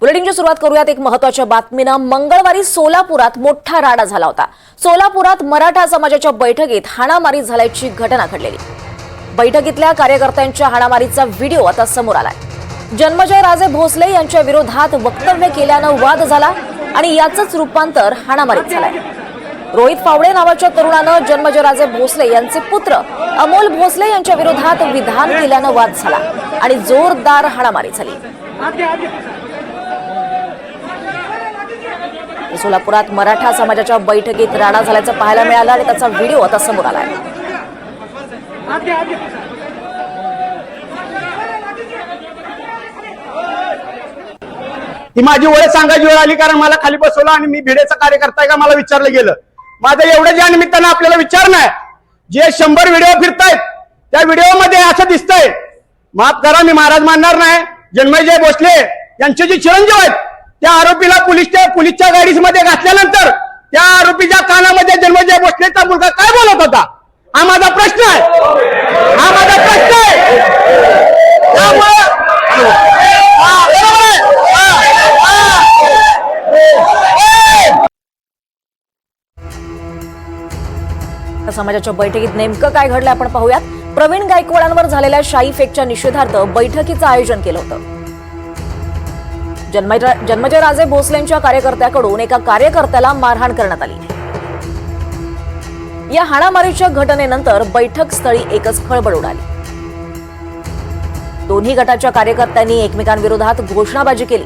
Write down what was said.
बुलेटिनची सुरुवात करूयात एक महत्त्वाच्या बातमीनं। मंगळवारी सोलापुरात मोठा राडा झाला होता। सोलापुरात मराठा समाजाच्या बैठकीत हाणामारी झाल्याची घटना घडलेली। बैठकीतल्या कार्यकर्त्यांच्या हाणामारीचा व्हिडिओ आता समोर आलाय। जन्मजय राजे भोसले यांच्या विरोधात वक्तव्य केल्यानं वाद झाला आणि याचंच रूपांतर हाणामारीत झालंय। रोहित फावडे नावाच्या तरुणानं जन्मजय राजे भोसले यांचे पुत्र अमोल भोसले यांच्या विरोधात विधान केल्यानं वाद झाला आणि जोरदार हाणामारी झाली। सोलापुरात मराठा समाजाच्या बैठकीत राडा झाल्याचं पाहायला मिळालं आणि त्याचा व्हिडिओ आता समोर आलाय। ही माझी ओळख सांगायची वेळ आली, कारण मला खाली बसवलं आणि मी भिडेचा कार्यकर्ता आहे का मला विचारलं गेलं। माझं एवढं ज्या निमित्तानं आपल्याला विचारणं आहे, जे 100 व्हिडिओ फिरतायत त्या व्हिडिओमध्ये असं दिसतंय, माफ करा मी महाराज मानणार नाही, जन्मजय भोसले यांचे जे चिरंजीव आहेत त्या आरोपीला पोलीसच्या गाडीमध्ये घातल्यानंतर त्या आरोपीच्या कानामध्ये जन्मजय भोसलेचा मुलगा काय बोलत होता, हा माझा प्रश्न आहे, हा माझा प्रश्न आहे। समाजाच्या बैठकीत नेमकं काय घडलं आपण पाहूयात। प्रवीण गायकवाडांवर झालेल्या शाई फेकच्या निषेधार्थ बैठकीचं आयोजन केलं होतं। जन्मजय राजे भोसलेंच्या कार्यकर्त्याकडून एका कार्यकर्त्याला मारहाण करण्यात आली। या हाणामारीच्या घटनेनंतर बैठक स्थळी एकच खळबळ उडाली। दोन्ही गटाच्या कार्यकर्त्यांनी एकमेकांविरोधात घोषणाबाजी केली।